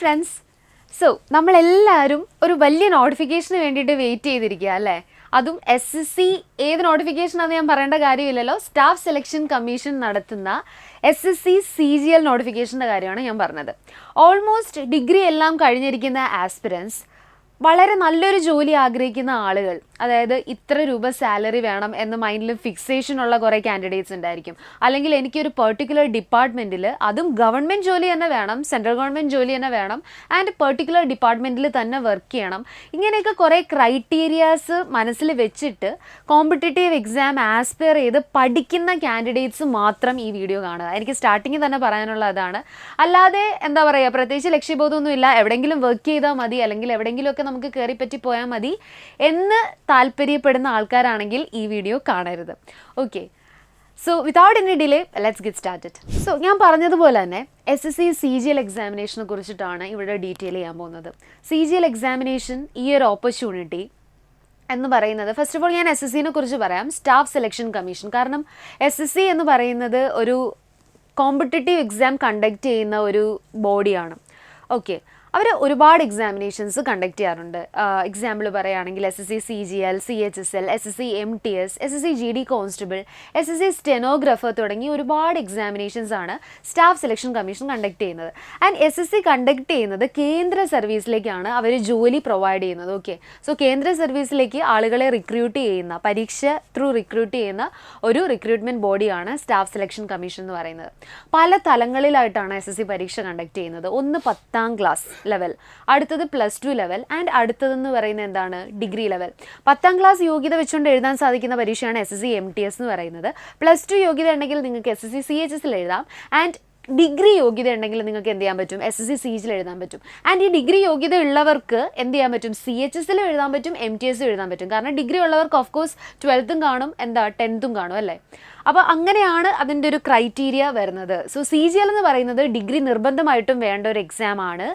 friends. So, നമ്മളെല്ലാവരും ഒരു വലിയ നോട്ടിഫിക്കേഷന് വേണ്ടിയിട്ട് വെയിറ്റ് ചെയ്തിരിക്കുക അല്ലേ? അതും SSC ഏത് നോട്ടിഫിക്കേഷനാണെന്ന് ഞാൻ പറയേണ്ട കാര്യമില്ലല്ലോ. സ്റ്റാഫ് സെലക്ഷൻ കമ്മീഷൻ നടത്തുന്ന SSC CGL നോട്ടിഫിക്കേഷൻ്റെ കാര്യമാണ് ഞാൻ പറഞ്ഞത്. ഓൾമോസ്റ്റ് ഡിഗ്രി എല്ലാം കഴിഞ്ഞിരിക്കുന്ന ആസ്പിരൻസ്, വളരെ നല്ലൊരു ജോലി ആഗ്രഹിക്കുന്ന ആളുകൾ, അതായത് ഇത്ര രൂപ സാലറി വേണം എന്ന് മൈൻഡിൽ ഫിക്സേഷൻ ഉള്ള കുറേ കാൻഡിഡേറ്റ്സ് ഉണ്ടായിരിക്കും. അല്ലെങ്കിൽ എനിക്കൊരു പെർട്ടിക്കുലർ ഡിപ്പാർട്ട്മെൻറ്റിൽ, അതും ഗവൺമെൻറ് ജോലി തന്നെ വേണം, സെൻട്രൽ ഗവൺമെൻറ് ജോലി തന്നെ വേണം, ആൻഡ് പെർട്ടിക്കുലർ ഡിപ്പാർട്ട്മെൻറ്റിൽ തന്നെ വർക്ക് ചെയ്യണം. ഇങ്ങനെയൊക്കെ കുറേ ക്രൈറ്റീരിയാസ് മനസ്സിൽ വെച്ചിട്ട് കോമ്പറ്റേറ്റീവ് എക്സാം ആസ്പയർ ചെയ്ത് പഠിക്കുന്ന കാൻഡിഡേറ്റ്സ് മാത്രം ഈ വീഡിയോ കാണുക. എനിക്ക് സ്റ്റാർട്ടിങ്ങിൽ തന്നെ പറയാനുള്ള അതാണ്. അല്ലാതെ എന്താ പറയുക, പ്രത്യേകിച്ച് ലക്ഷ്യബോധമൊന്നുമില്ല, എവിടെയെങ്കിലും വർക്ക് ചെയ്താൽ മതി, അല്ലെങ്കിൽ എവിടെയെങ്കിലുമൊക്കെ നമുക്ക് കയറിപ്പറ്റി പോയാൽ മതി എന്ന് താല്പര്യപ്പെടുന്ന ആൾക്കാരാണെങ്കിൽ ഈ വീഡിയോ കാണരുത്. Okay, so without any delay let's get started. So ഞാൻ പറഞ്ഞതുപോലെ തന്നെ SSC CGL എക്സാമിനേഷനെ കുറിച്ചിട്ടാണ് ഇവിടെ ഡീറ്റെയിൽ ചെയ്യാൻ പോകുന്നത്. CGL എക്സാമിനേഷൻ ഈ ഒരു ഓപ്പർച്യൂണിറ്റി എന്ന് പറയുന്നത്, ഫസ്റ്റ് ഓഫ് ഓൾ ഞാൻ SSCനെ കുറിച്ച് പറയാം, സ്റ്റാഫ് സെലക്ഷൻ കമ്മീഷൻ. കാരണം SSC എന്ന് പറയുന്നത് ഒരു കോമ്പറ്റേറ്റീവ് എക്സാം കണ്ടക്ട് ചെയ്യുന്ന ഒരു ബോഡിയാണ്. ഓക്കെ, അവർ ഒരുപാട് എക്സാമിനേഷൻസ് കണ്ടക്ട് ചെയ്യാറുണ്ട്. എക്സാമ്പിൾ പറയുകയാണെങ്കിൽ SSC CGL, CHSL, SSC MTS, SSC GD constable, SSC stenographer തുടങ്ങി ഒരുപാട് എക്സാമിനേഷൻസ് ആണ് സ്റ്റാഫ് സെലക്ഷൻ കമ്മീഷൻ കണ്ടക്ട് ചെയ്യുന്നത്. ആൻഡ് SSC കണ്ടക്ട് ചെയ്യുന്നത് കേന്ദ്ര സർവീസിലേക്കാണ് അവർ ജോലി പ്രൊവൈഡ് ചെയ്യുന്നത്. ഓക്കെ, സോ കേന്ദ്ര സർവീസിലേക്ക് ആളുകളെ റിക്രൂട്ട് ചെയ്യുന്ന, പരീക്ഷ ത്രൂ റിക്രൂട്ട് ചെയ്യുന്ന ഒരു റിക്രൂട്ട്മെൻറ്റ് ബോഡിയാണ് സ്റ്റാഫ് സെലക്ഷൻ കമ്മീഷൻ എന്ന് പറയുന്നത്. പല തലങ്ങളിലായിട്ടാണ് SSC പരീക്ഷ കണ്ടക്ട് ചെയ്യുന്നത്. ഒന്ന് 10ാം ക്ലാസ് ലെവൽ, അടുത്തത് +2 ലെവൽ, ആൻഡ് അടുത്തതെന്ന് പറയുന്നത് എന്താണ്, ഡിഗ്രി ലെവൽ. 10ാം ക്ലാസ് യോഗ്യത വെച്ചുകൊണ്ട് എഴുതാൻ സാധിക്കുന്ന പരീക്ഷയാണ് SSC MTS എന്ന് പറയുന്നത്. +2 യോഗ്യത ഉണ്ടെങ്കിൽ നിങ്ങൾക്ക് SSC CHSL എഴുതാം, ആൻഡ് ഡിഗ്രി യോഗ്യത ഉണ്ടെങ്കിൽ നിങ്ങൾക്ക് എന്ത് ചെയ്യാൻ പറ്റും, SSC CGL എഴുതാൻ പറ്റും. ആൻഡ് ഈ ഡിഗ്രി യോഗ്യത ഉള്ളവർക്ക് എന്ത് ചെയ്യാൻ പറ്റും, CHSL എഴുതാൻ പറ്റും, MTS എഴുതാൻ പറ്റും. കാരണം ഡിഗ്രി ഉള്ളവർക്ക് ഓഫ് കോഴ്സ് 12th കാണും, 10th കാണും അല്ലേ. അപ്പോൾ അങ്ങനെയാണ് അതിൻ്റെ ഒരു ക്രൈറ്റീരിയ വരുന്നത്. സോ CGL എന്ന് പറയുന്നത് ഡിഗ്രി നിർബന്ധമായിട്ടും വേണ്ട ഒരു എക്സാമാണ്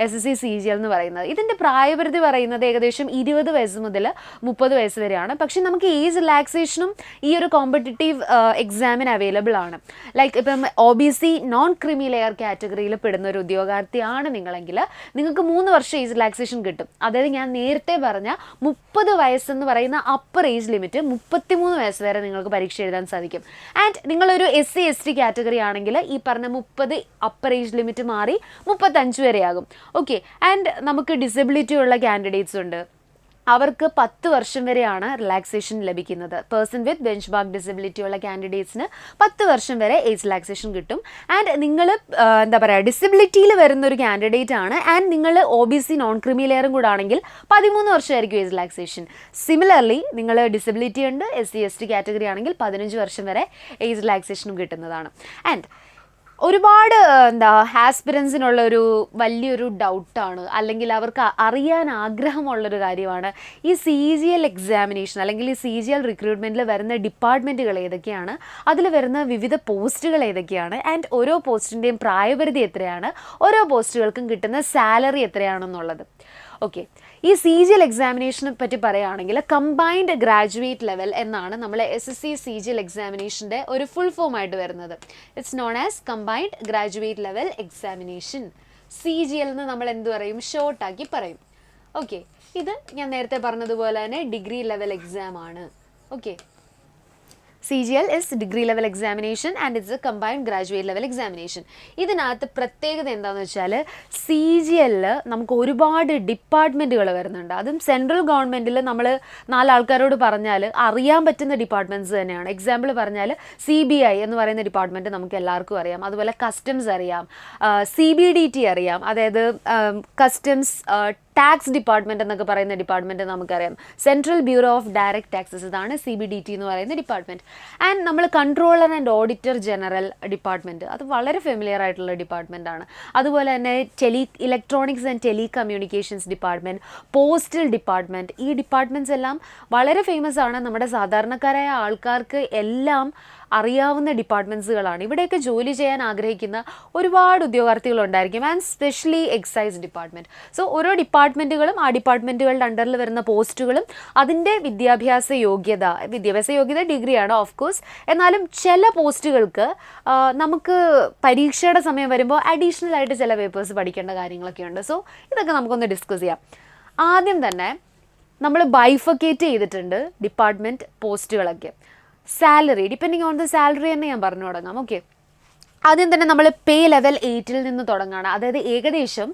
SSC CGL എന്ന് പറയുന്നത്. ഇതിൻ്റെ പ്രായപരിധി പറയുന്നത് ഏകദേശം 20 വയസ്സ് മുതൽ 30 വയസ്സ് വരെയാണ്. പക്ഷേ നമുക്ക് ഏജ് റിലാക്സേഷനും ഈ ഒരു കോമ്പറ്റേറ്റീവ് എക്സാമിന് അവൈലബിൾ ആണ്. ലൈക്ക് ഇപ്പം OBC നോൺ ക്രീമി ലെയർ കാറ്റഗറിയിൽ പെടുന്ന ഒരു ഉദ്യോഗാർത്ഥിയാണ് നിങ്ങളെങ്കിൽ നിങ്ങൾക്ക് 3 വർഷം ഏജ് റിലാക്സേഷൻ കിട്ടും. അതായത് ഞാൻ നേരത്തെ പറഞ്ഞ 30 വയസ്സെന്ന് പറയുന്ന അപ്പർ ഏജ് ലിമിറ്റ് 33 വയസ്സ് വരെ നിങ്ങൾക്ക് പരീക്ഷ എഴുതാൻ സാധിക്കും. ആൻഡ് നിങ്ങളൊരു SC ST കാറ്റഗറി ആണെങ്കിൽ ഈ പറഞ്ഞ 30 അപ്പർ ഏജ് ലിമിറ്റ് മാറി 35 വരെയാകും. ഓക്കെ, ആൻഡ് നമുക്ക് ഡിസബിലിറ്റി ഉള്ള കാൻഡിഡേറ്റ്സ് ഉണ്ട്, അവർക്ക് 10 വർഷം വരെയാണ് റിലാക്സേഷൻ ലഭിക്കുന്നത്. Person with bench mark disability ഉള്ള കാൻഡിഡേറ്റ്സിന് 10 വർഷം വരെ ഏജ് റിലാക്സേഷൻ കിട്ടും. ആൻഡ് നിങ്ങൾ എന്താ പറയുക, ഡിസബിലിറ്റിയിൽ വരുന്ന ഒരു കാൻഡിഡേറ്റ് ആണ്, ആൻഡ് നിങ്ങൾ OBC നോൺ ക്രീമി ലെയറും കൂടെ ആണെങ്കിൽ 13 വർഷമായിരിക്കും ഏജ് റിലാക്സേഷൻ. സിമിലർലി നിങ്ങൾ ഡിസബിലിറ്റി ഉണ്ട്, SC ST കാറ്റഗറി ആണെങ്കിൽ 15 വർഷം വരെ ഏജ് റിലാക്സേഷനും കിട്ടുന്നതാണ്. ആൻഡ് ഒരുപാട് ആസ്പിരൻസിനുള്ള ഒരു വലിയൊരു ഡൗട്ടാണ്, അല്ലെങ്കിൽ അവർക്ക് അറിയാൻ ആഗ്രഹമുള്ളൊരു കാര്യമാണ് ഈ CGL എക്സാമിനേഷൻ അല്ലെങ്കിൽ ഈ CGL റിക്രൂട്ട്മെൻറ്റിൽ വരുന്ന ഡിപ്പാർട്ട്മെൻറ്റുകൾ ഏതൊക്കെയാണ്, അതിൽ വരുന്ന വിവിധ പോസ്റ്റുകൾ ഏതൊക്കെയാണ്, ആൻഡ് ഓരോ പോസ്റ്റിൻ്റെയും പ്രായപരിധി എത്രയാണ്, ഓരോ പോസ്റ്റുകൾക്കും കിട്ടുന്ന സാലറി എത്രയാണെന്നുള്ളത്. ഓക്കെ, ഈ CGL എക്സാമിനേഷനെ പറ്റി പറയുകയാണെങ്കിൽ കമ്പൈൻഡ് ഗ്രാജുവേറ്റ് ലെവൽ എന്നാണ് നമ്മൾ SSC CGL എക്സാമിനേഷൻ്റെ ഒരു ഫുൾ ഫോം ആയിട്ട് വരുന്നത്. It's known as combined graduate level examination. CGL എന്ന് നമ്മൾ എന്ത് പറയും, ഷോർട്ടാക്കി പറയും. ഓക്കെ, ഇത് ഞാൻ നേരത്തെ പറഞ്ഞതുപോലെ തന്നെ ഡിഗ്രി ലെവൽ എക്സാം ആണ്. Okay, CGL is degree level examination and it's a combined graduate level examination. ഇതിനകത്ത് പ്രത്യേകത എന്താണെന്ന് വെച്ചാൽ CGL നമുക്ക് ഒരുപാട് ഡിപ്പാർട്ട്മെൻറ്റുകൾ വരുന്നുണ്ട്. അതും സെൻട്രൽ ഗവൺമെൻറ്റിൽ നമ്മൾ 4 ആൾക്കാരോട് പറഞ്ഞാൽ അറിയാൻ പറ്റുന്ന ഡിപ്പാർട്ട്മെൻറ്റ്സ് തന്നെയാണ്. എക്സാമ്പിൾ പറഞ്ഞാൽ CBI എന്ന് പറയുന്ന ഡിപ്പാർട്ട്മെൻറ്റ് നമുക്ക് എല്ലാവർക്കും അറിയാം. അതുപോലെ കസ്റ്റംസ് അറിയാം, CBDT അറിയാം, അതായത് കസ്റ്റംസ് ടാക്സ് ഡിപ്പാർട്ട്മെൻറ്റ് എന്നൊക്കെ പറയുന്ന ഡിപ്പാർട്ട്മെൻറ്റ് നമുക്കറിയാം. Central bureau of direct taxes ഇതാണ് CBDT എന്ന് പറയുന്ന ഡിപ്പാർട്ട്മെൻറ്റ്. ആൻഡ് നമ്മൾ controller and auditor general department, അത് വളരെ ഫെമിലിയർ ആയിട്ടുള്ള ഡിപ്പാർട്ട്മെൻ്റ് ആണ്. അതുപോലെ തന്നെ electronics and tele communications department, postal department, ഈ ഡിപ്പാർട്ട്മെൻറ്റ്സ് എല്ലാം വളരെ ഫേമസ് ആണ്. നമ്മുടെ സാധാരണക്കാരായ ആൾക്കാർക്ക് എല്ലാം അറിയാവുന്ന ഡിപ്പാർട്ട്മെൻറ്റ്സുകളാണ്. ഇവിടെയൊക്കെ ജോലി ചെയ്യാൻ ആഗ്രഹിക്കുന്ന ഒരുപാട് ഉദ്യോഗാർത്ഥികളുണ്ടായിരിക്കും. And specially excise department. So ഓരോ ഡിപ്പാർട്ട്മെൻറ്റുകളും ആ ഡിപ്പാർട്ട്മെൻറ്റുകളുടെ അണ്ടറിൽ വരുന്ന പോസ്റ്റുകളും അതിൻ്റെ വിദ്യാഭ്യാസ യോഗ്യത ഡിഗ്രിയാണ് ഓഫ് കോഴ്സ്. എന്നാലും ചില പോസ്റ്റുകൾക്ക് നമുക്ക് പരീക്ഷയുടെ സമയം വരുമ്പോൾ അഡീഷണൽ ആയിട്ട് ചില പേപ്പേഴ്സ് പഠിക്കേണ്ട കാര്യങ്ങളൊക്കെ ഉണ്ട്. സോ ഇതൊക്കെ നമുക്കൊന്ന് ഡിസ്കസ് ചെയ്യാം. ആദ്യം തന്നെ നമ്മൾ ബൈഫക്കേറ്റ് ചെയ്തിട്ടുണ്ട് ഡിപ്പാർട്ട്മെൻറ്റ് പോസ്റ്റുകളൊക്കെ. Salary depending on the salary തന്നെ ഞാൻ പറഞ്ഞു തുടങ്ങാം. ഓക്കെ, ആദ്യം തന്നെ നമ്മൾ പേ ലെവൽ 8 നിന്ന് തുടങ്ങുകയാണ്. അതായത് ഏകദേശം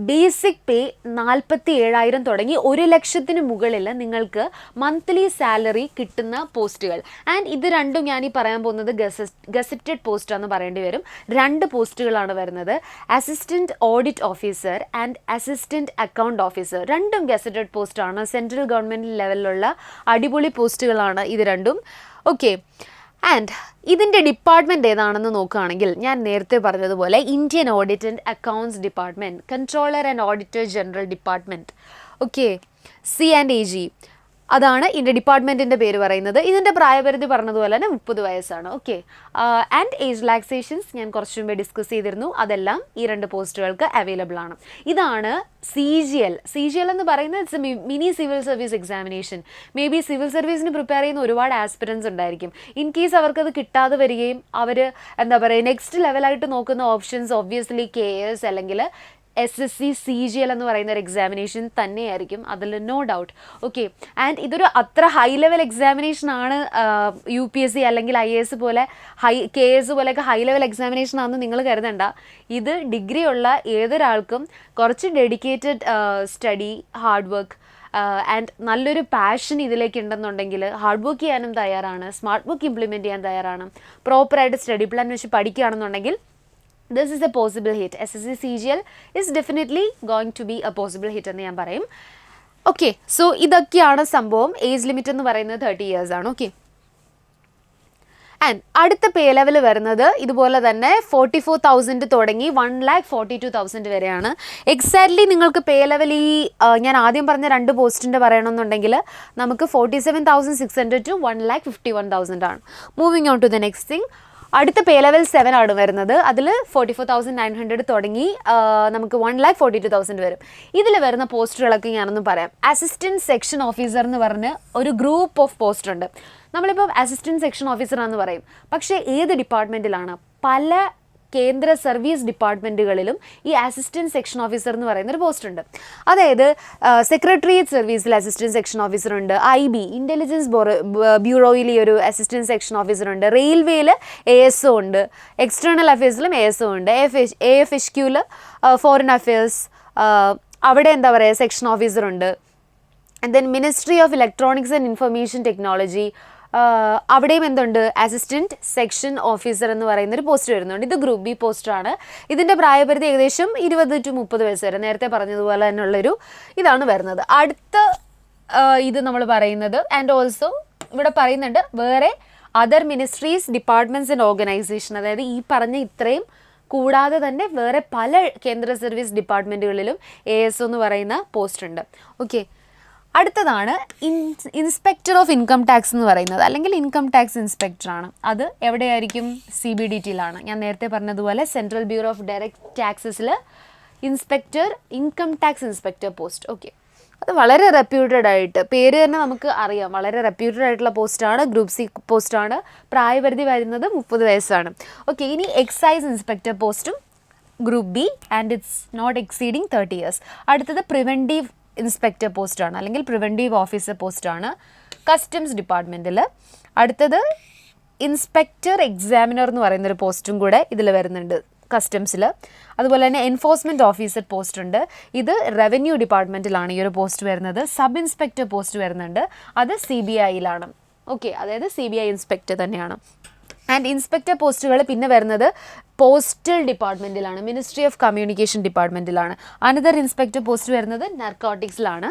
ബേസിക് പേ 47,000 തുടങ്ങി 1,00,000 മുകളിൽ നിങ്ങൾക്ക് മന്ത്ലി സാലറി കിട്ടുന്ന പോസ്റ്റുകൾ. ആൻഡ് ഇത് രണ്ടും ഞാൻ ഈ പറയാൻ പോകുന്നത് ഗസറ്റഡ് പോസ്റ്റാണെന്ന് പറയേണ്ടി വരും. 2 പോസ്റ്റുകളാണ് വരുന്നത്. Assistant audit officer and assistant account officer. രണ്ടും ഗസറ്റഡ് പോസ്റ്റാണ്. സെൻട്രൽ ഗവൺമെൻറ് ലെവലിലുള്ള അടിപൊളി പോസ്റ്റുകളാണ് ഇത് രണ്ടും. ഓക്കെ, ആൻഡ് ഇതിൻ്റെ ഡിപ്പാർട്ട്മെൻറ്റ് ഏതാണെന്ന് നോക്കുകയാണെങ്കിൽ ഞാൻ നേരത്തെ പറഞ്ഞതുപോലെ Indian audit and accounts department, controller and auditor general department. Okay, C&AG അതാണ് ഇതിൻ്റെ ഡിപ്പാർട്ട്മെൻറ്റിൻ്റെ പേര് പറയുന്നത്. ഇതിൻ്റെ പ്രായപരിധി പറഞ്ഞതുപോലെ തന്നെ 30 വയസ്സാണ്. ഓക്കെ, ആൻഡ് ഏജ് റിലാക്സേഷൻസ് ഞാൻ കുറച്ച് മുമ്പേ ഡിസ്കസ് ചെയ്തിരുന്നു. അതെല്ലാം ഈ 2 പോസ്റ്റുകൾക്ക് അവൈലബിൾ ആണ്. ഇതാണ് CGL എന്ന് പറയുന്നത് it's A mini civil service examination. May be civil സർവീസിന് പ്രിപ്പയർ ചെയ്യുന്ന ഒരുപാട് ആസ്പിറൻസ് ഉണ്ടായിരിക്കും. ഇൻ കേസ് അവർക്കത് കിട്ടാതെ വരികയും അവർ എന്താ പറയുക നെക്സ്റ്റ് ലെവലായിട്ട് നോക്കുന്ന ഓപ്ഷൻസ് ഒബ്വിയസ്ലി KS അല്ലെങ്കിൽ SSC CGL എന്ന് പറയുന്ന ഒരു എക്സാമിനേഷൻ തന്നെയായിരിക്കും, അതിൽ നോ ഡൗട്ട്. ഓക്കെ, ആൻഡ് ഇതൊരു അത്ര ഹൈ ലെവൽ എക്സാമിനേഷൻ ആണ് UPSC അല്ലെങ്കിൽ IAS പോലെ KS പോലെയൊക്കെ ഹൈ ലെവൽ എക്സാമിനേഷൻ ആണെന്ന് നിങ്ങൾ കരുതണ്ട. ഇത് ഡിഗ്രി ഉള്ള ഏതൊരാൾക്കും കുറച്ച് dedicated study, hard work and നല്ലൊരു പാഷൻ ഇതിലേക്ക് ഉണ്ടെന്നുണ്ടെങ്കിൽ ഹാർഡ് വർക്ക് ചെയ്യാനും തയ്യാറാണ്, സ്മാർട്ട് വർക്ക് ഇംപ്ലിമെൻറ്റ് ചെയ്യാൻ തയ്യാറാണ്, പ്രോപ്പറായിട്ട് സ്റ്റഡി പ്ലാൻ വെച്ച് പഠിക്കുകയാണെന്നുണ്ടെങ്കിൽ this is a possible hit. SSC CGL is definitely going to be a possible hit എന്ന് ഞാൻ പറയും. ഓക്കെ, സോ ഇതൊക്കെയാണ് സംഭവം. ഏജ് ലിമിറ്റ് എന്ന് പറയുന്നത് 30 years ആണ്. ഓക്കെ, ആൻഡ് അടുത്ത പേ ലെവൽ വരുന്നത് ഇതുപോലെ തന്നെ 44,000 തുടങ്ങി 1,42,000 വരെയാണ്. എക്സാക്ട്ലി നിങ്ങൾക്ക് പേ ലെവൽ ഈ ഞാൻ ആദ്യം പറഞ്ഞ 2 പോസ്റ്റിൻ്റെ പറയണമെന്നുണ്ടെങ്കിൽ നമുക്ക് 47,600 to 1,51,000 ആണ്. Moving on to the next thing. അടുത്ത പേ ലെവൽ 7 ആണ് വരുന്നത്. അതിൽ 44,900 തുടങ്ങി നമുക്ക് 1,42,000 വരും. ഇതിൽ വരുന്ന പോസ്റ്റുകളൊക്കെ ഞാനൊന്ന് പറയാം. അസിസ്റ്റൻറ്റ് സെക്ഷൻ ഓഫീസർ എന്ന് പറഞ്ഞ് ഒരു ഗ്രൂപ്പ് ഓഫ് പോസ്റ്റ് ഉണ്ട്. നമ്മളിപ്പോൾ അസിസ്റ്റൻറ്റ് സെക്ഷൻ ഓഫീസർ ആണെന്ന് പറയും, പക്ഷേ ഏത് ഡിപ്പാർട്ട്മെൻറ്റിലാണ്? പല കേന്ദ്ര സർവീസ് ഡിപ്പാർട്ട്മെൻറ്റുകളിലും ഈ അസിസ്റ്റൻറ്റ് സെക്ഷൻ ഓഫീസർ എന്ന് പറയുന്നൊരു പോസ്റ്റ് ഉണ്ട്. അതായത് സെക്രട്ടേറിയറ്റ് സർവീസിൽ അസിസ്റ്റൻറ്റ് സെക്ഷൻ ഓഫീസർ ഉണ്ട്, IB ഇൻ്റലിജൻസ് ബ്യൂറോയിൽ ഈ ഒരു അസിസ്റ്റൻറ്റ് സെക്ഷൻ ഓഫീസർ ഉണ്ട്, റെയിൽവേയിൽ ASO ഉണ്ട്, എക്സ്റ്റേണൽ അഫയേഴ്സിലും ASO ഉണ്ട്, AFHQയിൽ ഫോറിൻ അഫയേഴ്സ് അവിടെ എന്താ പറയുക സെക്ഷൻ ഓഫീസർ ഉണ്ട്. And then ministry of electronics and information technology അവിടെയും എന്തുണ്ട്? അസിസ്റ്റൻറ്റ് സെക്ഷൻ ഓഫീസർ എന്ന് പറയുന്നൊരു പോസ്റ്റ് വരുന്നുണ്ട്. ഇത് ഗ്രൂപ്പ് B പോസ്റ്റാണ്. ഇതിൻ്റെ പ്രായപരിധി ഏകദേശം 20 to 30 വയസ്സ് വരെ, നേരത്തെ പറഞ്ഞതുപോലെ തന്നെയുള്ളൊരു ഇതാണ് വരുന്നത്. അടുത്ത ഇത് നമ്മൾ പറയുന്നത് ആൻഡ് ഓൾസോ ഇവിടെ പറയുന്നുണ്ട് വേറെ other ministries, departments and organisation. അതായത് ഈ പറഞ്ഞ ഇത്രയും കൂടാതെ തന്നെ വേറെ പല കേന്ദ്ര സർവീസ് ഡിപ്പാർട്ട്മെൻറ്റുകളിലും ASO എന്ന് പറയുന്ന പോസ്റ്റ് ഉണ്ട്. ഓക്കെ, അടുത്തതാണ് ഇൻസ്പെക്ടർ ഓഫ് ഇൻകം ടാക്സ് എന്ന് പറയുന്നത്, അല്ലെങ്കിൽ ഇൻകം ടാക്സ് ഇൻസ്പെക്ടറാണ്. അത് എവിടെയായിരിക്കും? CBDTയിലാണ്. ഞാൻ നേരത്തെ പറഞ്ഞതുപോലെ സെൻട്രൽ ബ്യൂറോ ഓഫ് ഡയറക്റ്റ് ടാക്സസിൽ inspector, income tax inspector post. Okay, അത് വളരെ റെപ്യൂട്ടഡ് ആയിട്ട്, പേര് തന്നെ നമുക്ക് അറിയാം, വളരെ റെപ്യൂട്ടഡ് ആയിട്ടുള്ള പോസ്റ്റാണ്. ഗ്രൂപ്പ് C പോസ്റ്റാണ്. പ്രായപരിധി വരുന്നത് 30 വയസ്സാണ്. ഓക്കെ, ഇനി എക്സൈസ് ഇൻസ്പെക്ടർ പോസ്റ്റും group B and it's not exceeding 30 years. അടുത്തത് പ്രിവെൻറ്റീവ് ഇൻസ്പെക്ടർ പോസ്റ്റാണ്, അല്ലെങ്കിൽ പ്രിവെൻറ്റീവ് ഓഫീസർ പോസ്റ്റാണ് കസ്റ്റംസ് ഡിപ്പാർട്ട്മെൻറ്റിൽ. അടുത്തത് ഇൻസ്പെക്ടർ എക്സാമിനർ എന്ന് പറയുന്നൊരു പോസ്റ്റും കൂടെ ഇതിൽ വരുന്നുണ്ട് കസ്റ്റംസിൽ. അതുപോലെ തന്നെ എൻഫോഴ്സ്മെൻറ്റ് ഓഫീസർ പോസ്റ്റ് ഉണ്ട്. ഇത് റവന്യൂ ഡിപ്പാർട്ട്മെൻറ്റിലാണ് ഈ ഒരു പോസ്റ്റ് വരുന്നത്. സബ് ഇൻസ്പെക്ടർ പോസ്റ്റ് വരുന്നുണ്ട്, അത് CBIയിലാണ്. ഓക്കെ, അതായത് CBI ഇൻസ്പെക്ടർ തന്നെയാണ്. ആൻഡ് ഇൻസ്പെക്ടർ പോസ്റ്റുകൾ പിന്നെ വരുന്നത് പോസ്റ്റൽ ഡിപ്പാർട്ട്മെൻറ്റിലാണ്, മിനിസ്ട്രി ഓഫ് കമ്മ്യൂണിക്കേഷൻ ഡിപ്പാർട്ട്മെൻറ്റിലാണ്. അനദർ ഇൻസ്പെക്ടർ പോസ്റ്റ് വരുന്നത് നർക്കോട്ടിക്സിലാണ്,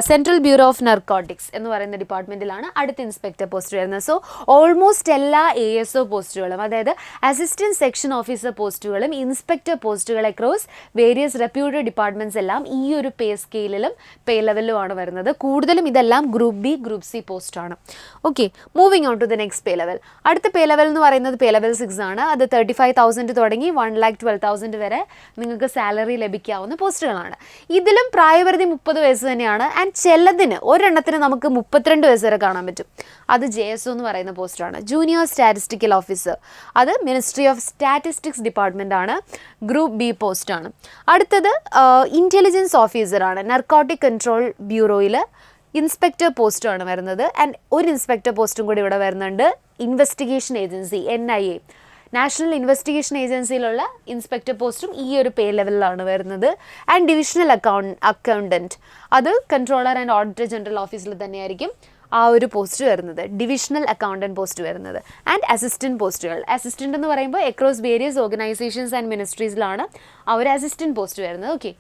സെൻട്രൽ ബ്യൂറോ ഓഫ് നർക്കോട്ടിക്സ് എന്ന് പറയുന്ന ഡിപ്പാർട്ട്മെൻറ്റിലാണ് അടുത്ത ഇൻസ്പെക്ടർ പോസ്റ്റ് വരുന്നത്. സോ ഓൾമോസ്റ്റ് എല്ലാ ASO പോസ്റ്റുകളും, അതായത് അസിസ്റ്റൻറ്റ് സെക്ഷൻ ഓഫീസർ പോസ്റ്റുകളും ഇൻസ്പെക്ടർ പോസ്റ്റുകൾ അക്രോസ് വേരിയസ് റെപ്യൂട്ടഡ് ഡിപ്പാർട്ട്മെൻറ്റ്സ് എല്ലാം ഈ ഒരു പേ സ്കെയിലിലും പേ ലെവലിലുമാണ് വരുന്നത്. കൂടുതലും ഇതെല്ലാം ഗ്രൂപ്പ് B, ഗ്രൂപ്പ് C പോസ്റ്റാണ്. Okay, moving on to the next pay level. അടുത്ത പേ ലെവൽ എന്ന് പറയുന്നത് പേ ലെവൽ 6 ആണ്. അത് 35,000 തുടങ്ങി 1,12,000 വരെ നിങ്ങൾക്ക് സാലറി ലഭിക്കാവുന്ന പോസ്റ്റുകളാണ്. ഇതിലും പ്രായപരിധി 30 വയസ്സ് തന്നെയാണ്. ആൻഡ് ചിലതിന് ഒരെണ്ണത്തിന് നമുക്ക് 32 വയസ്സ് വരെ കാണാൻ പറ്റും. അത് JSO എന്ന് പറയുന്ന പോസ്റ്റാണ്, ജൂനിയർ സ്റ്റാറ്റിസ്റ്റിക്കൽ ഓഫീസർ. അത് മിനിസ്ട്രി ഓഫ് സ്റ്റാറ്റിസ്റ്റിക്സ് ഡിപ്പാർട്ട്മെൻ്റ് ആണ്, ഗ്രൂപ്പ് B പോസ്റ്റാണ്. അടുത്തത് ഇൻ്റലിജൻസ് ഓഫീസറാണ്, നർക്കോട്ടിക് കൺട്രോൾ ബ്യൂറോയിൽ ഇൻസ്പെക്ടർ പോസ്റ്റാണ് വരുന്നത്. ആൻഡ് ഒരു ഇൻസ്പെക്ടർ പോസ്റ്റും കൂടി ഇവിടെ വരുന്നുണ്ട്, investigation agency NIA, national investigation ഏജൻസിയിലുള്ള ഇൻസ്പെക്ടർ പോസ്റ്റും ഈ ഒരു പേ ലെവലിലാണ് വരുന്നത്. ആൻഡ് ഡിവിഷണൽ അക്കൗണ്ടൻറ്റ്, അത് കൺട്രോളർ ആൻഡ് ഓഡിറ്റർ ജനറൽ ഓഫീസിൽ തന്നെയായിരിക്കും ആ ഒരു പോസ്റ്റ് വരുന്നത്, ഡിവിഷണൽ അക്കൗണ്ടൻറ്റ് പോസ്റ്റ് വരുന്നത്. ആൻഡ് അസിസ്റ്റൻറ്റ് പോസ്റ്റുകൾ, അസിസ്റ്റൻ്റ് എന്ന് പറയുമ്പോൾ അക്രോസ് വേരിയസ് ഓർഗനൈസേഷൻസ് ആൻഡ് മിനിസ്ട്രീസിലാണ് ആ ഒരു അസിസ്റ്റൻറ്റ് പോസ്റ്റ് വരുന്നത്. Okay,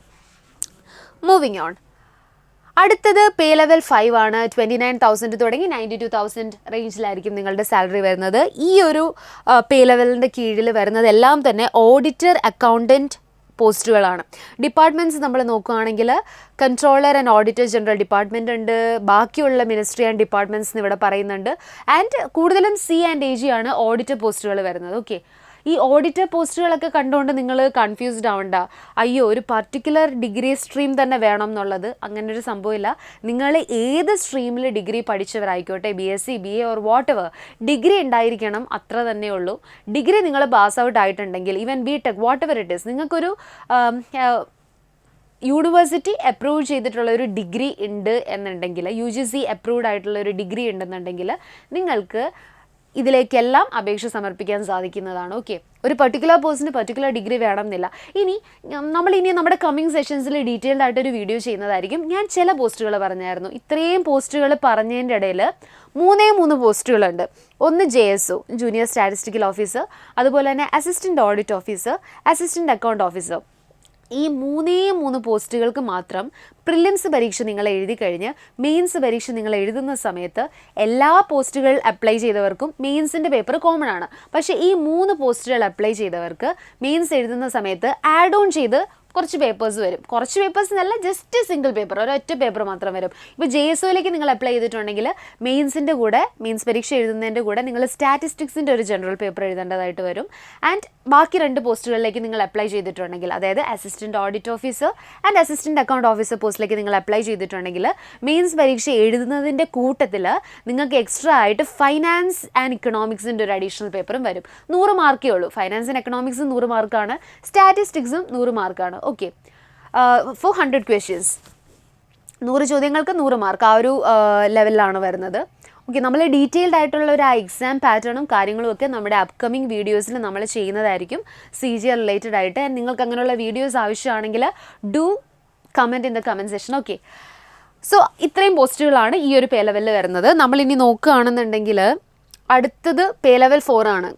moving on. അടുത്തത് പേ ലെവൽ 5 ആണ്. 29,000 തുടങ്ങി 92,000 റേഞ്ചിലായിരിക്കും നിങ്ങളുടെ സാലറി വരുന്നത്. ഈ ഒരു പേ ലെവലിൻ്റെ കീഴിൽ വരുന്നതെല്ലാം തന്നെ ഓഡിറ്റർ അക്കൗണ്ടൻറ്റ് പോസ്റ്റുകളാണ്. ഡിപ്പാർട്ട്മെൻറ്റ്സ് നമ്മൾ നോക്കുകയാണെങ്കിൽ controller and auditor general department ഉണ്ട്, ബാക്കിയുള്ള മിനിസ്ട്രി ആൻഡ് ഡിപ്പാർട്ട്മെൻറ്റ്സ് ഇവിടെ പറയുന്നുണ്ട്. ആൻഡ് കൂടുതലും C and AG ആണ് ഓഡിറ്റർ പോസ്റ്റുകൾ വരുന്നത്. ഓക്കെ, ഈ ഓഡിറ്റർ പോസ്റ്റുകളൊക്കെ കണ്ടുകൊണ്ട് നിങ്ങൾ കൺഫ്യൂസ്ഡ് ആവണ്ട, അയ്യോ ഒരു പർട്ടിക്കുലർ ഡിഗ്രി സ്ട്രീം തന്നെ വേണം എന്നുള്ളത്. അങ്ങനൊരു സംഭവമില്ല. നിങ്ങൾ ഏത് സ്ട്രീമിൽ ഡിഗ്രി പഠിച്ചവരായിക്കോട്ടെ, BSc, BA or whatever, degree ഉണ്ടായിരിക്കണം, അത്ര തന്നെ ഉള്ളൂ. ഡിഗ്രി നിങ്ങൾ പാസ് ഔട്ട് ആയിട്ടുണ്ടെങ്കിൽ, even BTech whatever it is, നിങ്ങൾക്കൊരു യൂണിവേഴ്സിറ്റി അപ്രൂവ് ചെയ്തിട്ടുള്ള ഒരു ഡിഗ്രി ഉണ്ട് എന്നുണ്ടെങ്കിൽ, UGC അപ്രൂവ്ഡ് ആയിട്ടുള്ള ഒരു ഡിഗ്രി ഉണ്ടെന്നുണ്ടെങ്കിൽ നിങ്ങൾക്ക് ഇതിലേക്കെല്ലാം അപേക്ഷ സമർപ്പിക്കാൻ സാധിക്കുന്നതാണ്. ഓക്കെ, ഒരു പർട്ടിക്കുലർ പോസ്റ്റിന് പർട്ടിക്കുലർ ഡിഗ്രി വേണമെന്നില്ല. ഇനി നമ്മുടെ കമ്മിങ് സെഷൻസിൽ ഡീറ്റെയിൽഡ് ആയിട്ടൊരു വീഡിയോ ചെയ്യുന്നതായിരിക്കും. ഞാൻ ചില പോസ്റ്റുകൾ പറഞ്ഞായിരുന്നു. ഇത്രയും പോസ്റ്റുകൾ പറഞ്ഞതിൻ്റെ ഇടയിൽ 3 പോസ്റ്റുകളുണ്ട്. ഒന്ന് JSO, ജൂനിയർ സ്റ്റാറ്റിസ്റ്റിക്കൽ ഓഫീസർ, അതുപോലെ തന്നെ assistant audit officer, assistant account officer. ഈ 3 പോസ്റ്റുകൾക്ക് മാത്രം പ്രിലിംസ് പരീക്ഷ നിങ്ങൾ എഴുതി കഴിഞ്ഞ് മെയിൻസ് പരീക്ഷ നിങ്ങൾ എഴുതുന്ന സമയത്ത് എല്ലാ പോസ്റ്റുകൾ അപ്ലൈ ചെയ്തവർക്കും മെയിൻസിൻ്റെ പേപ്പർ കോമൺ ആണ്. പക്ഷേ ഈ 3 പോസ്റ്റുകൾ അപ്ലൈ ചെയ്തവർക്ക് മെയിൻസ് എഴുതുന്ന സമയത്ത് ആഡ് ഓൺ ചെയ്ത് കുറച്ച് പേപ്പേഴ്സ് വരും. കുറച്ച് പേപ്പേഴ്സ് എന്നല്ല, ജസ്റ്റ് സിംഗിൾ പേപ്പർ, ഒരൊറ്റ പേപ്പർ മാത്രം വരും. ഇപ്പോൾ JSOയിലേക്ക് നിങ്ങൾ അപ്ലൈ ചെയ്തിട്ടുണ്ടെങ്കിൽ മെയിൻസിൻ്റെ കൂടെ, മെയിൻസ് പരീക്ഷ എഴുതുന്നതിൻ്റെ കൂടെ നിങ്ങൾ സ്റ്റാറ്റിസ്റ്റിക്സിൻ്റെ ഒരു ജനറൽ പേപ്പർ എഴുതേണ്ടതായിട്ട് വരും. ആൻഡ് ബാക്കി 2 പോസ്റ്റുകളിലേക്ക് നിങ്ങൾ അപ്ലൈ ചെയ്തിട്ടുണ്ടെങ്കിൽ, അതായത് assistant audit officer and assistant account officer പോസ്റ്റിലേക്ക് നിങ്ങൾ അപ്ലൈ ചെയ്തിട്ടുണ്ടെങ്കിൽ മെയിൻസ് പരീക്ഷ എഴുതുന്നതിൻ്റെ കൂട്ടത്തിൽ നിങ്ങൾക്ക് എക്സ്ട്രാ ആയിട്ട് ഫൈനാൻസ് ആൻഡ് ഇക്കണോമിക്സിൻ്റെ ഒരു അഡീഷണൽ പേപ്പറും വരും. 100 മാർക്കേ ഉള്ളൂ. ഫൈനാൻസ് ആൻഡ് എക്കണോമിക്സും 100 മാർക്കാണ്, സ്റ്റാറ്റിസ്റ്റിക്സും 100 മാർക്കാണ്. ഓക്കെ, ഫോർ 100 ക്വസ്റ്റ്യൻസ്, 100 ചോദ്യങ്ങൾക്ക് 100 മാർക്ക്, ആ ഒരു ലെവലിലാണ് വരുന്നത്. ഓക്കെ, നമ്മൾ ഡീറ്റെയിൽഡ് ആയിട്ടുള്ള ഒരു എക്സാം പാറ്റേണും കാര്യങ്ങളും ഒക്കെ നമ്മുടെ അപ്കമിങ് വീഡിയോസിൽ നമ്മൾ ചെയ്യുന്നതായിരിക്കും, CGL റിലേറ്റഡ് ആയിട്ട്. നിങ്ങൾക്ക് അങ്ങനെയുള്ള വീഡിയോസ് ആവശ്യമാണെങ്കിൽ do comment in the comment session. Okay, so ഇത്രയും പോസ്റ്റുകളാണ് ഈ ഒരു പേ ലെവലിൽ വരുന്നത്. നമ്മളിനി നോക്കുകയാണെന്നുണ്ടെങ്കിൽ അടുത്തത് പേ ലെവൽ 4 ആണ്.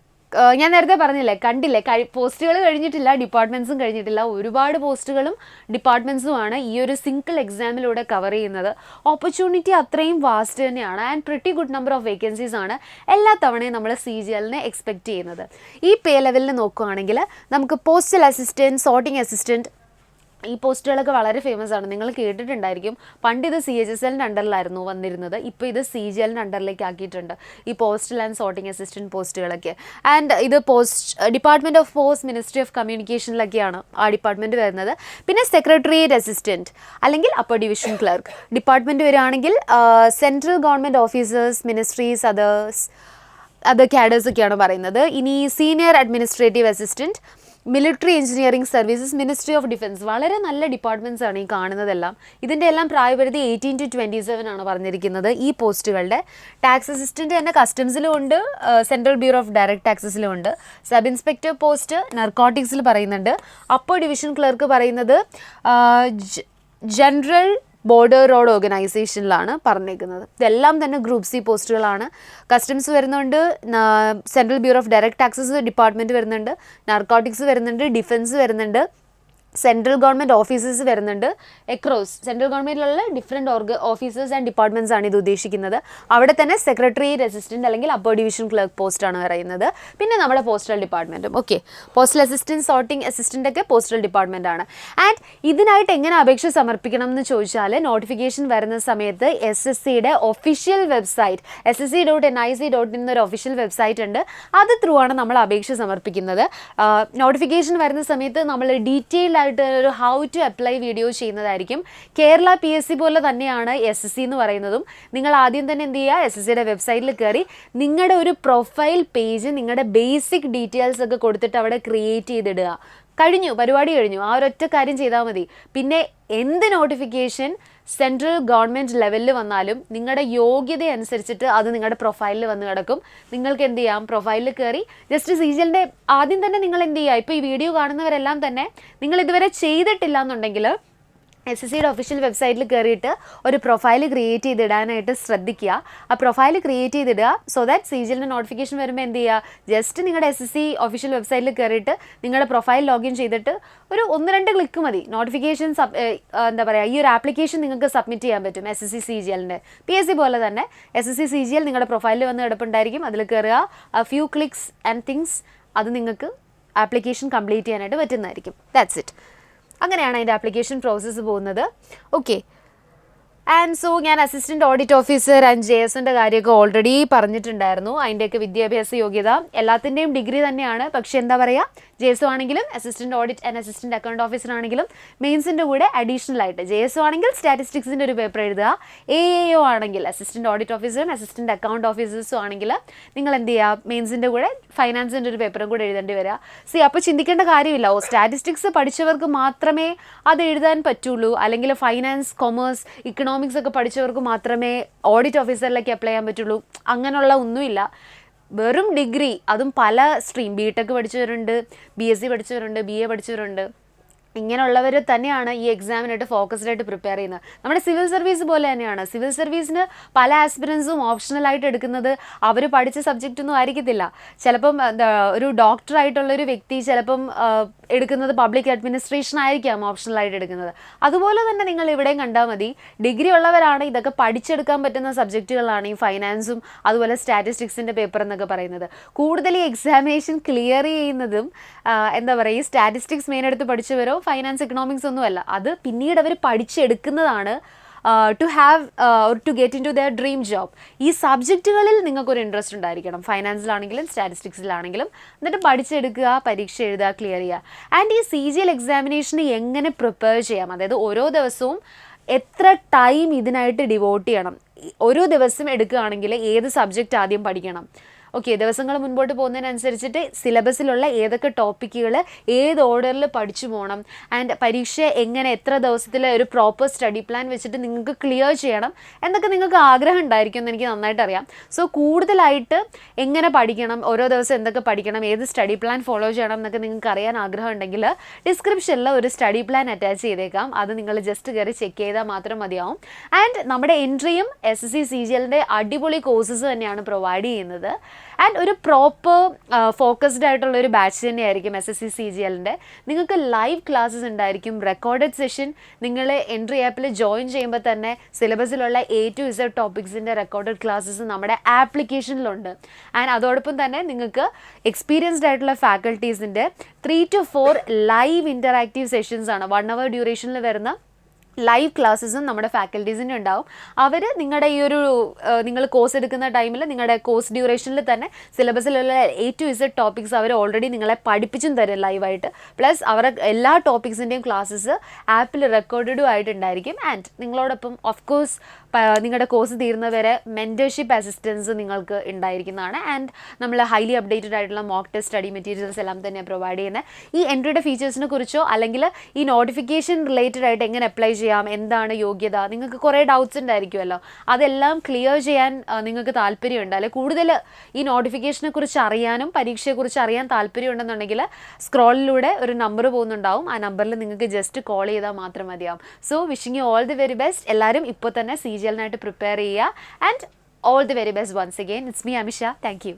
ഞാൻ നേരത്തെ പറഞ്ഞില്ലേ, കണ്ടില്ലേ, പോസ്റ്റുകൾ കഴിഞ്ഞിട്ടില്ല, ഡിപ്പാർട്ട്മെൻറ്റ്സും കഴിഞ്ഞിട്ടില്ല. ഒരുപാട് പോസ്റ്റുകളും ഡിപ്പാർട്ട്മെൻറ്റ്സുമാണ് ഈ ഒരു സിംഗിൾ എക്സാമിലൂടെ കവർ ചെയ്യുന്നത്. ഓപ്പർച്യൂണിറ്റി അത്രയും വാസ്റ്റ് തന്നെയാണ്. And pretty good number of vacancies ആണ് എല്ലാ തവണയും നമ്മൾ CGLനെ എക്സ്പെക്റ്റ് ചെയ്യുന്നത്. ഈ പേ ലെവലിൽ നോക്കുകയാണെങ്കിൽ നമുക്ക് പോസ്റ്റൽ അസിസ്റ്റൻറ്റ്, സോർട്ടിംഗ് അസിസ്റ്റൻറ്റ്, ഈ പോസ്റ്റുകളൊക്കെ വളരെ ഫേമസ് ആണ്. നിങ്ങൾ കേട്ടിട്ടുണ്ടായിരിക്കും. പണ്ട് ഇത് CHSLൻ്റെ അണ്ടറിലായിരുന്നു വന്നിരുന്നത്, ഇപ്പോൾ ഇത് CGLൻ്റെ അണ്ടറിലേക്ക് ആക്കിയിട്ടുണ്ട് ഈ പോസ്റ്റൽ ആൻഡ് സോർട്ടിംഗ് അസിസ്റ്റൻറ്റ് പോസ്റ്റുകളൊക്കെ. ആൻഡ് ഇത് department of post, ministry of കമ്മ്യൂണിക്കേഷനിലൊക്കെയാണ് ആ ഡിപ്പാർട്ട്മെൻറ്റ് വരുന്നത്. പിന്നെ സെക്രട്ടേറിയറ്റ് അസിസ്റ്റൻറ്റ് അല്ലെങ്കിൽ അപ്പർ ഡിവിഷൻ ക്ലർക്ക് ഡിപ്പാർട്ട്മെൻറ്റ് വരികയാണെങ്കിൽ central government officers, ministries, other cadres ഒക്കെയാണ് പറയുന്നത്. ഇനി senior administrative assistant, military engineering services, ministry of defence. വളരെ നല്ല ഡിപ്പാർട്ട്മെൻറ്റ്സ് ആണ് ഈ കാണുന്നതെല്ലാം. ഇതിൻ്റെ എല്ലാം പ്രായപരിധി 18 to 27 ആണ് പറഞ്ഞിരിക്കുന്നത് ഈ പോസ്റ്റുകളുടെ. ടാക്സ് അസിസ്റ്റൻറ്റ് തന്നെ കസ്റ്റംസിലും ഉണ്ട്, സെൻട്രൽ ബ്യൂറോ ഓഫ് ഡയറക്റ്റ് ടാക്സസിലും ഉണ്ട്. സബ് ഇൻസ്പെക്ടർ പോസ്റ്റ് നർക്കോട്ടിക്സിൽ പറയുന്നുണ്ട്. അപ്പർ ഡിവിഷൻ ക്ലർക്ക് പറയുന്നത് ജനറൽ ബോർഡർ റോഡ് ഓർഗനൈസേഷനിലാണ് പറഞ്ഞേക്കുന്നത്. ഇതെല്ലാം തന്നെ ഗ്രൂപ്പ് സി പോസ്റ്റുകളാണ്. കസ്റ്റംസ് വരുന്നുണ്ട്, central bureau of direct taxes department വരുന്നുണ്ട്, നാർക്കോട്ടിക്സ് വരുന്നുണ്ട്, ഡിഫൻസ് വരുന്നുണ്ട്, സെൻട്രൽ ഗവൺമെൻറ് ഓഫീസേഴ്സ് വരുന്നുണ്ട്. എക്രോസ് സെൻട്രൽ ഗവൺമെൻറ്റിലുള്ള ഡിഫറെൻറ്റ് ഓഫീസേഴ്സ് ആൻഡ് ഡിപ്പാർട്ട്മെൻറ്റ്സ് ആണ് ഇത് ഉദ്ദേശിക്കുന്നത്. അവിടെ തന്നെ സെക്രട്ടറിയേറ്റ് അസിസ്റ്റൻറ്റ് അല്ലെങ്കിൽ അപ്പർ ഡിവിഷൻ ക്ലർക്ക് പോസ്റ്റാണ് പറയുന്നത്. പിന്നെ നമ്മുടെ postal ഡിപ്പാർട്ട്മെൻറ്റും. Okay, postal assistant, sorting assistant ഒക്കെ പോസ്റ്റൽ ഡിപ്പാർട്ട്മെൻ്റ് ആണ്. ആൻഡ് ഇതിനായിട്ട് എങ്ങനെ അപേക്ഷ സമർപ്പിക്കണം എന്ന് ചോദിച്ചാൽ, നോട്ടിഫിക്കേഷൻ വരുന്ന സമയത്ത് SSCയുടെ ഒഫീഷ്യൽ വെബ്സൈറ്റ് ssc.nic.in എന്നൊരു ഒഫീഷ്യൽ വെബ്സൈറ്റ് ഉണ്ട്. അത് ത്രൂ ആണ് നമ്മൾ അപേക്ഷ സമർപ്പിക്കുന്നത്. നോട്ടിഫിക്കേഷൻ വരുന്ന സമയത്ത് നമ്മൾ ഡീറ്റെയിൽഡ് ആയിട്ട് ഒരു ഹൗ ടു അപ്ലൈ വീഡിയോ ചെയ്യുന്നതായിരിക്കും. കേരള PSC പോലെ തന്നെയാണ് SSC എന്ന് പറയുന്നതും. നിങ്ങൾ ആദ്യം തന്നെ എന്ത് ചെയ്യുക, SSCയുടെ വെബ്സൈറ്റിൽ കയറി നിങ്ങളുടെ ഒരു പ്രൊഫൈൽ പേജ്, നിങ്ങളുടെ ബേസിക് ഡീറ്റെയിൽസ് ഒക്കെ കൊടുത്തിട്ട് അവിടെ ക്രിയേറ്റ് ചെയ്തിടുക. കഴിഞ്ഞു, പരിപാടി കഴിഞ്ഞു. ആ ഒരൊറ്റ കാര്യം ചെയ്താൽ മതി. പിന്നെ എന്ത് നോട്ടിഫിക്കേഷൻ സെൻട്രൽ ഗവൺമെൻറ് ലെവലിൽ വന്നാലും നിങ്ങളുടെ യോഗ്യത അനുസരിച്ചിട്ട് അത് നിങ്ങളുടെ പ്രൊഫൈലിൽ വന്ന് കിടക്കും. നിങ്ങൾക്ക് എന്ത് ചെയ്യാം, പ്രൊഫൈലിൽ കയറി ജസ്റ്റ് CGLൻ്റെ ആദ്യം തന്നെ നിങ്ങൾ എന്ത് ചെയ്യുക, ഇപ്പോൾ ഈ വീഡിയോ കാണുന്നവരെല്ലാം തന്നെ നിങ്ങൾ ഇതുവരെ ചെയ്തിട്ടില്ല എന്നുണ്ടെങ്കിൽ SSCയുടെ ഒഫീഷ്യൽ വെബ്സൈറ്റിൽ കയറിയിട്ട് ഒരു പ്രൊഫൈൽ ക്രിയേറ്റ് ചെയ്തിടാനായിട്ട് ശ്രദ്ധിക്കുക. ആ പ്രൊഫൈൽ ക്രിയേറ്റ് ചെയ്തിടുക. സോ ദാറ്റ് CGLൻ്റെ നോട്ടിഫിക്കേഷൻ വരുമ്പോൾ എന്ത് ചെയ്യുക, ജസ്റ്റ് നിങ്ങളുടെ SSC ഒഫീഷ്യൽ വെബ്സൈറ്റിൽ കയറിയിട്ട് നിങ്ങളുടെ പ്രൊഫൈൽ ലോഗിൻ ചെയ്തിട്ട് ഒരു 1-2 ക്ലിക്ക് മതി. നോട്ടിഫിക്കേഷൻ എന്താ പറയുക, ഈ ഒരു ആപ്ലിക്കേഷൻ നിങ്ങൾക്ക് സബ്മിറ്റ് ചെയ്യാൻ പറ്റും. SSC CGLൻ്റെ PSC പോലെ തന്നെ SSC CGL നിങ്ങളുടെ പ്രൊഫൈലിൽ വന്ന് കിടപ്പുണ്ടായിരിക്കും. അതിൽ കയറുക, ഫ്യൂ ക്ലിക്സ് ആൻഡ് തിങ്സ്, അത് നിങ്ങൾക്ക് ആപ്ലിക്കേഷൻ കംപ്ലീറ്റ് ചെയ്യാനായിട്ട് പറ്റുന്നതായിരിക്കും. That's it. അങ്ങനെയാണ് അതിൻ്റെ ആപ്ലിക്കേഷൻ പ്രോസസ്സ് പോകുന്നത്. ഓക്കെ, ആൻഡ് സോ ഞാൻ അസിസ്റ്റൻറ്റ് ഓഡിറ്റ് ഓഫീസർ ആൻഡ് JSൻ്റെ കാര്യമൊക്കെ ഓൾറെഡി പറഞ്ഞിട്ടുണ്ടായിരുന്നു. അതിൻ്റെയൊക്കെ വിദ്യാഭ്യാസ യോഗ്യത എല്ലാത്തിൻ്റെയും ഡിഗ്രി തന്നെയാണ്. പക്ഷേ എന്താ പറയുക, JSO ആണെങ്കിലും assistant audit and assistant account officer ആണെങ്കിലും മെയിൻസിൻ്റെ കൂടെ അഡീഷണൽ ആയിട്ട് JSO ആണെങ്കിൽ സ്റ്റാറ്റിസ്റ്റിക്സിൻ്റെ ഒരു പേപ്പർ എഴുതുക. AAO ആണെങ്കിൽ അസിസ്റ്റൻറ്റ് ഓഡിറ്റ് ഓഫീസറും അസിസ്റ്റൻറ്റ് അക്കൗണ്ട് ഓഫീസേഴ്സും ആണെങ്കിൽ നിങ്ങൾ എന്ത് ചെയ്യുക, മെയിൻസിൻ്റെ കൂടെ ഫൈനാൻസിൻ്റെ ഒരു പേപ്പറും കൂടെ എഴുതേണ്ടി വരിക. അപ്പോൾ ചിന്തിക്കേണ്ട കാര്യമില്ല, സ്റ്റാറ്റിസ്റ്റിക്സ് പഠിച്ചവർക്ക് മാത്രമേ അത് എഴുതാൻ പറ്റുള്ളൂ, അല്ലെങ്കിൽ ഫൈനാൻസ്, കൊമേഴ്സ്, ഇക്കണോമിക്സ് ഒക്കെ പഠിച്ചവർക്ക് മാത്രമേ ഓഡിറ്റ് ഓഫീസറിലേക്ക് അപ്ലൈ ചെയ്യാൻ പറ്റുള്ളൂ. അങ്ങനെയുള്ള ഒന്നുമില്ല. വെറും ഡിഗ്രി, അതും പല സ്ട്രീം, BTech പഠിച്ചവരുണ്ട്, BSc പഠിച്ചവരുണ്ട്, BA പഠിച്ചവരുണ്ട്. ഇങ്ങനെയുള്ളവർ തന്നെയാണ് ഈ എക്സാമിനായിട്ട് ഫോക്കസ്ഡായിട്ട് പ്രിപ്പയർ ചെയ്യുന്നത്. നമ്മുടെ സിവിൽ സർവീസ് പോലെ തന്നെയാണ്. സിവിൽ സർവീസിന് പല ആസ്പിറൻസും ഓപ്ഷണലായിട്ട് എടുക്കുന്നത് അവർ പഠിച്ച സബ്ജക്റ്റ് ഒന്നും ആയിരിക്കത്തില്ല. ചിലപ്പം ഒരു ഡോക്ടറായിട്ടുള്ളൊരു വ്യക്തി ചിലപ്പം എടുക്കുന്നത് പബ്ലിക് അഡ്മിനിസ്ട്രേഷൻ ആയിരിക്കാം ഓപ്ഷണലായിട്ട് എടുക്കുന്നത്. അതുപോലെ തന്നെ നിങ്ങൾ ഇവിടെയും കണ്ടാൽ മതി, ഡിഗ്രി ഉള്ളവരാണ് ഇതൊക്കെ പഠിച്ചെടുക്കാൻ പറ്റുന്ന സബ്ജക്റ്റുകളാണ് ഈ ഫൈനാൻസും അതുപോലെ സ്റ്റാറ്റിസ്റ്റിക്സിൻ്റെ പേപ്പർ എന്നൊക്കെ പറയുന്നത്. കൂടുതൽ ഈ എക്സാമിനേഷൻ ക്ലിയർ ചെയ്യുന്നതും എന്താ പറയുക, ഈ സ്റ്റാറ്റിസ്റ്റിക്സ് മെയിൻ എടുത്ത് പഠിച്ചവരോ ഫൈനാൻസ്, എക്കണോമിക്സ് ഒന്നുമല്ല. അത് പിന്നീട് അവർ പഠിച്ചെടുക്കുന്നതാണ് to have to get into their dream job. ഈ സബ്ജക്റ്റുകളിൽ നിങ്ങൾക്കൊരു ഇൻട്രസ്റ്റ് ഉണ്ടായിരിക്കണം, ഫൈനാൻസിലാണെങ്കിലും സ്റ്റാറ്റിസ്റ്റിക്സിലാണെങ്കിലും. എന്നിട്ട് പഠിച്ചെടുക്കുക, പരീക്ഷ എഴുതുക, ക്ലിയർ ചെയ്യുക. ആൻഡ് ഈ CGL എക്സാമിനേഷന് എങ്ങനെ പ്രിപ്പയർ ചെയ്യാം, അതായത് ഓരോ ദിവസവും എത്ര ടൈം ഇതിനായിട്ട് ഡിവോട്ട് ചെയ്യണം, ഓരോ ദിവസം എടുക്കുകയാണെങ്കിൽ ഏത് സബ്ജക്റ്റ് ആദ്യം പഠിക്കണം. ഓക്കെ, ദിവസങ്ങൾ മുൻപോട്ട് പോകുന്നതിനനുസരിച്ചിട്ട് സിലബസിലുള്ള ഏതൊക്കെ ടോപ്പിക്കുകൾ ഏത് ഓർഡറിൽ പഠിച്ചു പോകണം, ആൻഡ് പരീക്ഷ എങ്ങനെ എത്ര ദിവസത്തിൽ ഒരു പ്രോപ്പർ സ്റ്റഡി പ്ലാൻ വെച്ചിട്ട് നിങ്ങൾക്ക് ക്ലിയർ ചെയ്യണം എന്നൊക്കെ നിങ്ങൾക്ക് ആഗ്രഹം ഉണ്ടായിരിക്കും എന്ന് എനിക്ക് നന്നായിട്ട് അറിയാം. സോ കൂടുതലായിട്ട് എങ്ങനെ പഠിക്കണം, ഓരോ ദിവസം എന്തൊക്കെ പഠിക്കണം, ഏത് സ്റ്റഡി പ്ലാൻ ഫോളോ ചെയ്യണം എന്നൊക്കെ നിങ്ങൾക്ക് അറിയാൻ ആഗ്രഹം ഉണ്ടെങ്കിൽ ഡിസ്ക്രിപ്ഷനിൽ ഒരു സ്റ്റഡി പ്ലാൻ അറ്റാച്ച് ചെയ്തേക്കാം. അത് നിങ്ങൾ ജസ്റ്റ് കയറി ചെക്ക് ചെയ്താൽ മാത്രം മതിയാവും. ആൻഡ് നമ്മുടെ എൻട്രിയും SSC CGLൻ്റെ അടിപൊളി കോഴ്സസ് തന്നെയാണ് പ്രൊവൈഡ് ചെയ്യുന്നത്. ആൻഡ് ഒരു പ്രോപ്പർ ഫോക്കസ്ഡ് ആയിട്ടുള്ള ഒരു ബാച്ച് തന്നെയായിരിക്കും SSC CGLൻ്റെ. നിങ്ങൾക്ക് ലൈവ് ക്ലാസ്സസ് ഉണ്ടായിരിക്കും, റെക്കോർഡഡ് സെഷൻ. നിങ്ങൾ എൻട്രി ആപ്പിൽ ജോയിൻ ചെയ്യുമ്പോൾ തന്നെ സിലബസിലുള്ള A to Z ടോപ്പിക്സിൻ്റെ റെക്കോർഡഡ് ക്ലാസ്സസ് നമ്മുടെ ആപ്ലിക്കേഷനിലുണ്ട്. ആൻഡ് അതോടൊപ്പം തന്നെ നിങ്ങൾക്ക് എക്സ്പീരിയൻസ്ഡ് ആയിട്ടുള്ള ഫാക്കൽറ്റീസിൻ്റെ 3 to 4 ലൈവ് ഇൻ്ററാക്റ്റീവ് സെഷൻസ് ആണ്. 1 hour ഡ്യൂറേഷനിൽ വരുന്ന ലൈവ് ക്ലാസ്സസും നമ്മുടെ ഫാക്കൽറ്റീസിൻ്റെ ഉണ്ടാവും. അവർ നിങ്ങളുടെ ഈ ഒരു നിങ്ങൾ കോഴ്സ് എടുക്കുന്ന ടൈമിൽ നിങ്ങളുടെ കോഴ്സ് ഡ്യൂറേഷനിൽ തന്നെ സിലബസിലുള്ള A to Z ടോപ്പിക്സ് അവർ ഓൾറെഡി നിങ്ങളെ പഠിപ്പിച്ചും തരും ലൈവായിട്ട്. പ്ലസ് അവരുടെ എല്ലാ ടോപ്പിക്സിൻ്റെയും ക്ലാസ്സസ് ആപ്പിൽ റെക്കോർഡഡും ആയിട്ടുണ്ടായിരിക്കും. ആൻഡ് നിങ്ങളോടൊപ്പം ഓഫ് കോഴ്സ് നിങ്ങളുടെ കോഴ്സ് തീരുന്നവരെ മെൻറ്റർഷിപ്പ് അസിസ്റ്റൻസ് നിങ്ങൾക്ക് ഉണ്ടായിരിക്കുന്നതാണ്. ആൻഡ് നമ്മൾ ഹൈലി അപ്ഡേറ്റഡ് ആയിട്ടുള്ള മോക്ക് ടെസ്റ്റ് സ്റ്റഡി മെറ്റീരിയൽസ് എല്ലാം തന്നെ പ്രൊവൈഡ് ചെയ്യുന്നത്. ഈ എൻട്രിയുടെ ഫീച്ചേഴ്സിനെ കുറിച്ചോ അല്ലെങ്കിൽ ഈ നോട്ടിഫിക്കേഷൻ റിലേറ്റഡ് ആയിട്ട് എങ്ങനെ അപ്ലൈ ചെയ്യാം ചെയ്യാം, എന്താണ് യോഗ്യത, നിങ്ങൾക്ക് കുറേ ഡൗട്ട്സ് ഉണ്ടായിരിക്കുമല്ലോ, അതെല്ലാം ക്ലിയർ ചെയ്യാൻ നിങ്ങൾക്ക് താല്പര്യമുണ്ട്, അല്ലെങ്കിൽ കൂടുതൽ ഈ നോട്ടിഫിക്കേഷനെ കുറിച്ച് അറിയാനും പരീക്ഷയെക്കുറിച്ച് അറിയാൻ താല്പര്യമുണ്ടെന്നുണ്ടെങ്കിൽ സ്ക്രോളിലൂടെ ഒരു നമ്പർ പോകുന്നുണ്ടാവും. ആ നമ്പറിൽ നിങ്ങൾക്ക് ജസ്റ്റ് കോൾ ചെയ്താൽ മാത്രം മതിയാവും. So wishing you all the very best. എല്ലാവരും ഇപ്പോൾ തന്നെ CGL-നായിട്ട് പ്രിപ്പയർ ചെയ്യുക. And all the very best once again. It's me, Amisha. Thank you.